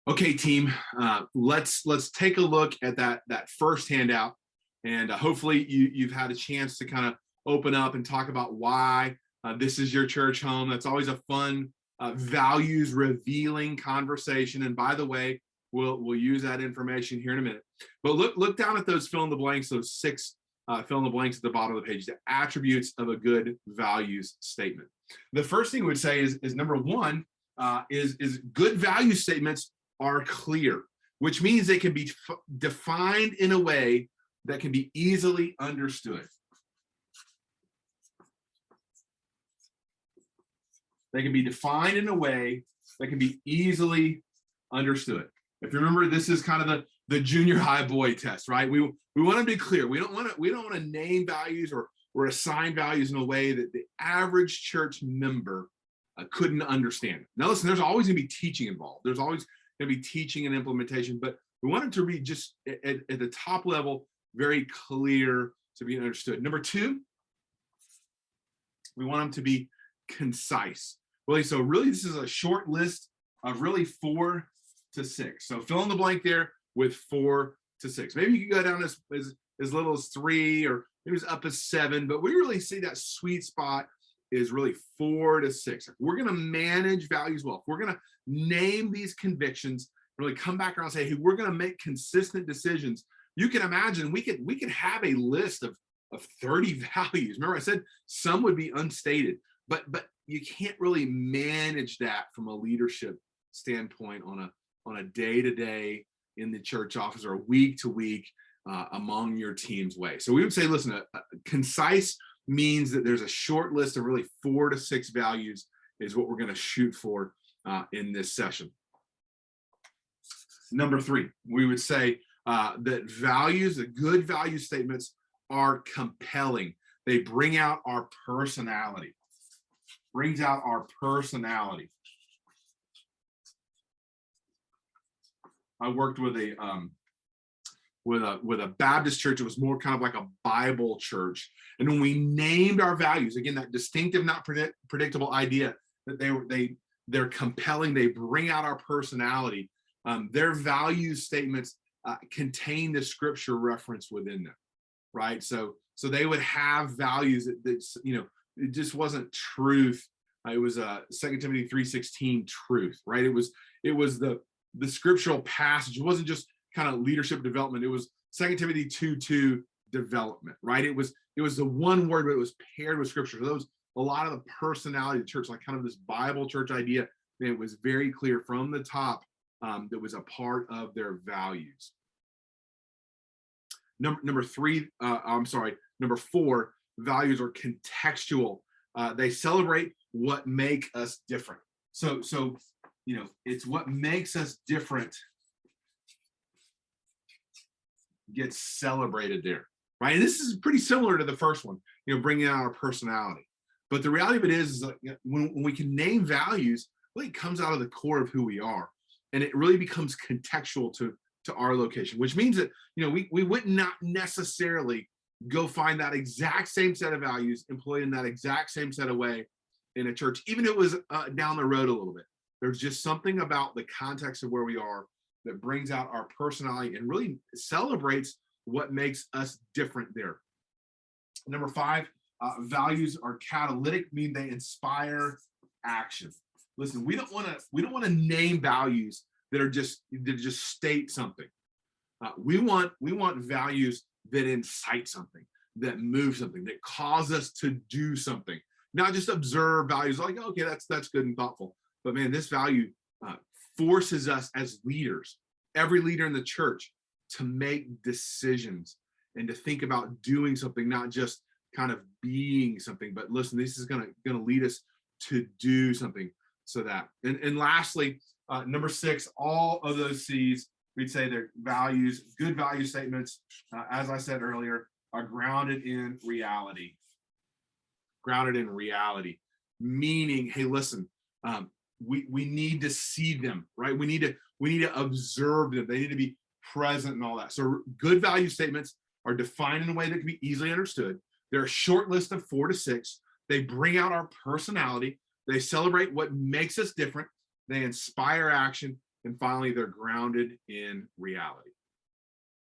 Okay, team, let's take a look at that first handout, and hopefully you've had a chance to kind of open up and talk about why this is your church home. That's always a fun values revealing conversation. And by the way, we'll use that information here in a minute. But look down at those fill in the blanks, those six fill in the blanks at the bottom of the page, the attributes of a good values statement. The first thing we would say is number one is good value statements are clear, which means they can be defined in a way that can be easily understood. They can be defined in a way that can be easily understood. If you remember, this is kind of the junior high boy test, right? We want to be clear. We don't want to name values or assign values in a way that the average church member couldn't understand. Now, listen, there's always going to be teaching involved. There's always going to be teaching and implementation, but we want it to be just at the top level, very clear to be understood. Number two, we want them to be concise. Really, so really this is a short list of really 4 to 6. So fill in the blank there with 4 to 6. Maybe you can go down as little as 3 or maybe it's up as 7, but we really see that sweet spot is really 4 to 6. If we're going to manage values well, if we're going to name these convictions, really come back around and say, hey, we're going to make consistent decisions. You can imagine we could have a list of 30 values. Remember, I said some would be unstated, but you can't really manage that from a leadership standpoint on a day-to-day in the church office or week to week among your team's way. So we would say, listen, concise means that there's a short list of really 4 to 6 values is what we're going to shoot for in this session. Number 3, we would say that values, the good value statements are compelling. They bring out our personality. Brings out our personality. I worked with a Baptist church. It was more kind of like a Bible church. And when we named our values, again, that distinctive, not predictable idea that they're compelling, they bring out our personality. Their value statements contain the scripture reference within them, right? So they would have values that it just wasn't truth. It was 2 Timothy 3:16 truth, right? It was the scriptural passage. It wasn't just kind of leadership development. It was 2 Timothy 2:2 development, right? It was the one word, but it was paired with scripture. So that was a lot of the personality of the church, like kind of this Bible church idea. And it was very clear from the top that was a part of their values. Number 4, values are contextual. They celebrate what make us different. So it's what makes us different gets celebrated there, right? And this is pretty similar to the first one, bringing out our personality. But the reality of it is that when we can name values, it really comes out of the core of who we are, and it really becomes contextual to our location, which means that we would not necessarily go find that exact same set of values employed in that exact same set of way in a church, even if it was down the road a little bit. There's just something about the context of where we are that brings out our personality and really celebrates what makes us different there. Number 5, values are catalytic, mean they inspire action. Listen, we don't want to name values that just state something. We want values that incite something, that move something, that cause us to do something. Not just observe values like, okay, that's good and thoughtful. But man, this value forces us as leaders, every leader in the church, to make decisions and to think about doing something, not just kind of being something. But listen, this is gonna lead us to do something. So that, and lastly, number 6, all of those C's, we'd say they're values, good value statements, as I said earlier, are grounded in reality. Grounded in reality, meaning, hey, listen, we need to see them, right? We need to observe them. They need to be present and all that. So good value statements are defined in a way that can be easily understood. They're a short list of 4 to 6. They bring out our personality. They celebrate what makes us different. They inspire action. And finally, they're grounded in reality.